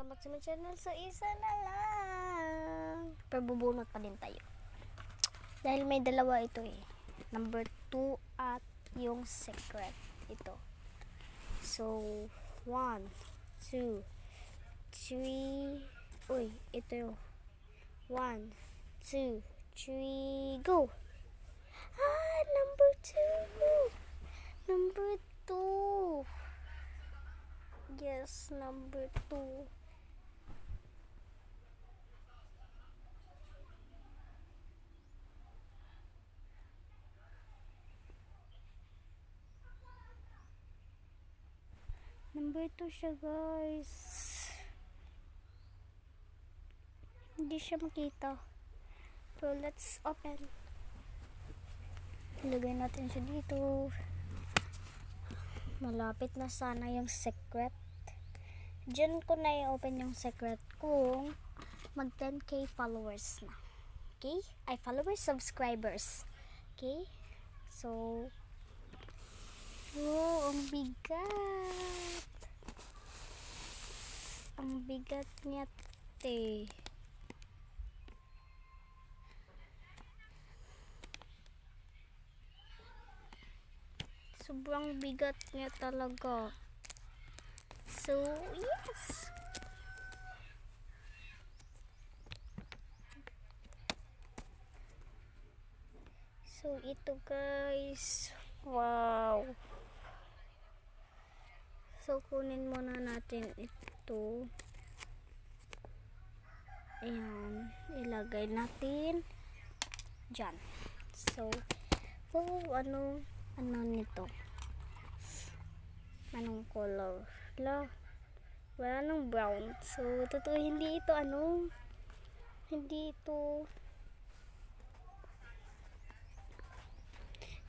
welcome back to my channel. So, isa na lang. Pero bubunot pa din tayo. Dahil may dalawa ito eh. Number 2 at yung secret. Ito. So, 1, 2, 3. Uy, ito yung 1, 2, 3, go! Number 2. Number 2. Yes, number 2. Number 2 siya, guys. Hindi siya makita. So, let's open. Ilagay natin siya dito. Malapit na sana yung secret. Diyan ko na i-open yung secret kung mag 10k followers na. Okay? Ay, followers, subscribers. Okay? So, oh, ang bigat. Ang bigat niya, te. Sobrang bigat niya talaga. So, yes. So, ito guys. Wow. So, kunin muna natin ito. Ayan. Ilagay natin dyan. So, ano nito? Anong color? Wala nang brown. So, totoo hindi ito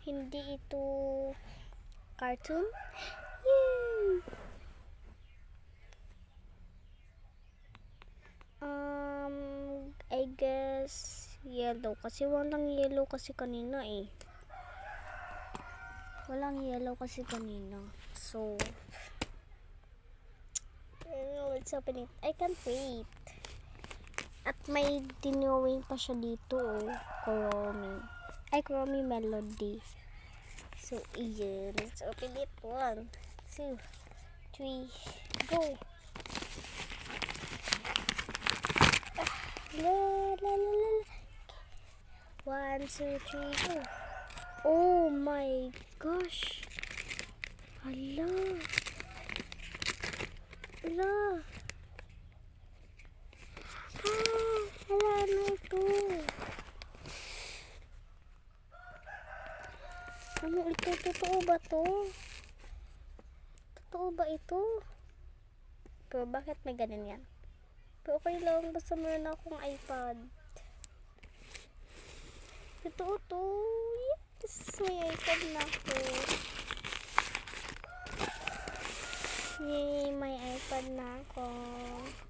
hindi ito cartoon. Yay! I guess yellow kasi walang yellow kasi kanina eh. Walang yellow kasi kanina. So, let's open it. I can't wait. At may dinawing pa siya dito, oh. Chromie Melody. So, iyan. Let's open it. 1, 2, 3, go! La. 1, 2, 3, go! Oh my gosh! Hala! Hala na ito. Ano ito? Totoo ba to? Totoo ba ito? Pero bakit may ganun yan? Pero okay lang. Basta meron akong iPad. Totoo to. Yes! May iPad na ako. Yay! May iPad na ako.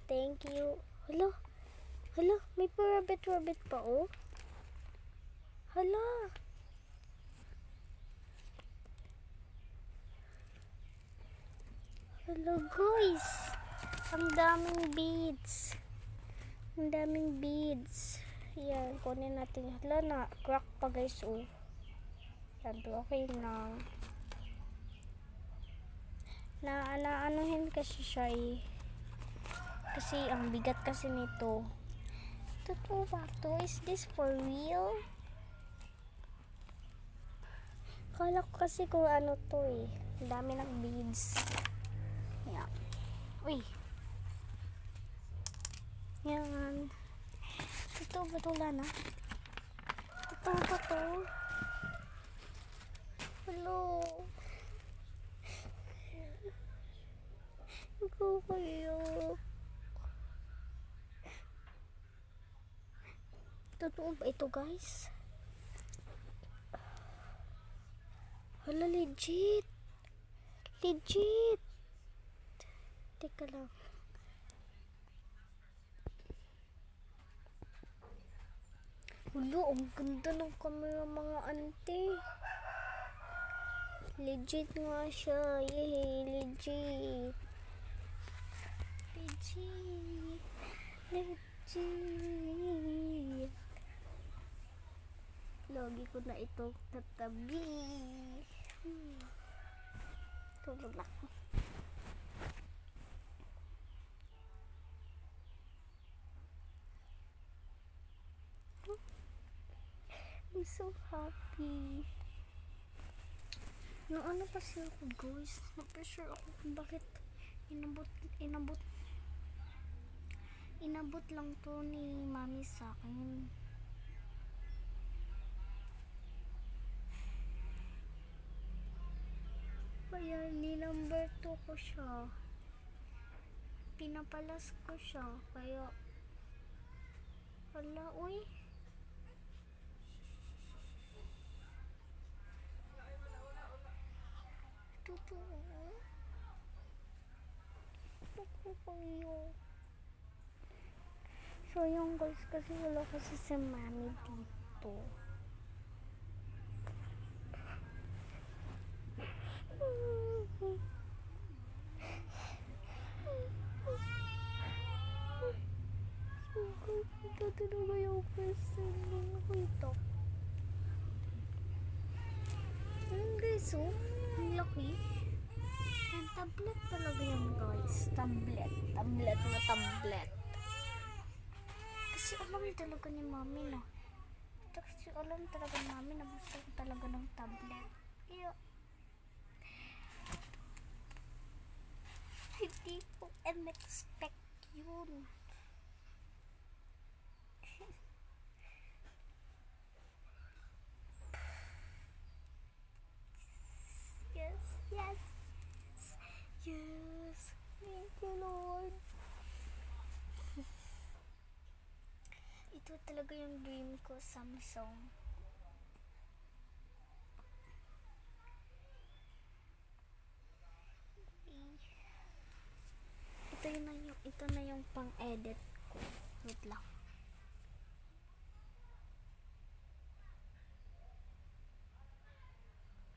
Thank you. Hala, may rabbit pa, oh. Hala. Hello, guys. Ang daming beads. Yan, kunin natin. Hala na, crack pa, guys, oh. Yan, pero okay lang. Anuhin kasi siya eh. Kasi ang bigat kasi nito. Totoo ba to? Is this for real? Kala ko kasi kung ano to eh. Ang dami ng beads. Yan. Uy. Yan. Totoo ba to, Lana? Totoo ba to? Hello. Ikaw kayo. Totoo ba ito, guys? Hala, legit. Teka lang. Hala, ang ganda ng camera, mga ante. Legit nga siya. Yay, legit. Legit. Lagi ko na itong tatabi. Tulog na ako. I'm so happy. No, ano kasi ako guys, na-pressure ako kung bakit inabot lang to ni mami sa akin. Kaya ni number 2 ko siya, pinapalas ko siya, kaya wala, uy. Totoo. Kayo. So yung guys, kasi wala kasi si mami dito. Ito talaga yung person ko ito. Guys, oh, ang laki. Yan, tablet talaga yan guys. Tablet na tablet. Kasi alam talaga ni mami na. Kasi alam talaga ni mami na gusto ko talaga ng tablet. Kaya, hindi ko expect yun. Yes. Thank you, Lord. Ito talaga yung dream ko, Samsung. Ito na yung pang-edit ko. Wait lang.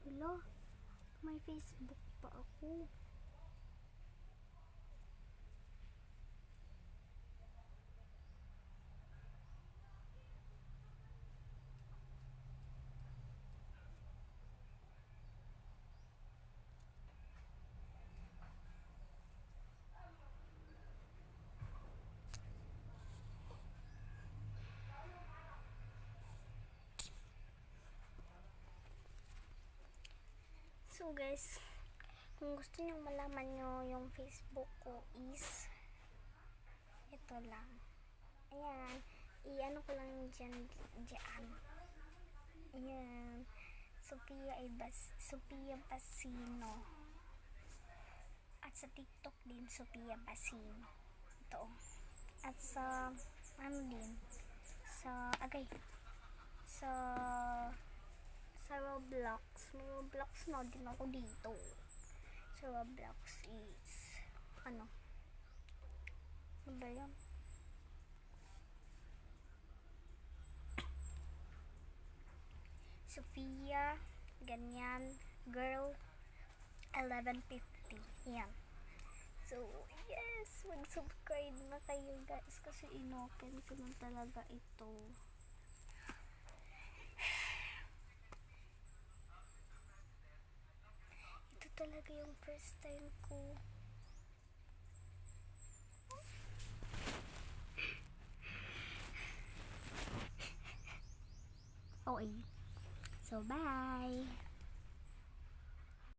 Hello? May Facebook pa ako. So guys, kung gusto nyo malaman nyo yung Facebook ko is ito lang. Ayan, i-ano ko lang dyan. Ayan, Sophia Basino. At sa TikTok din, Sophia Basino. Ito. At sa Roblox. May Roblox na din ako dito. Sa Roblox is ano ba yan? Sophia, ganyan, girl, 1150. Yan. So, yes, mag-subscribe na kayo guys kasi inopen ko lang talaga ito. Ito talaga yung first time ko. Okay. So, bye!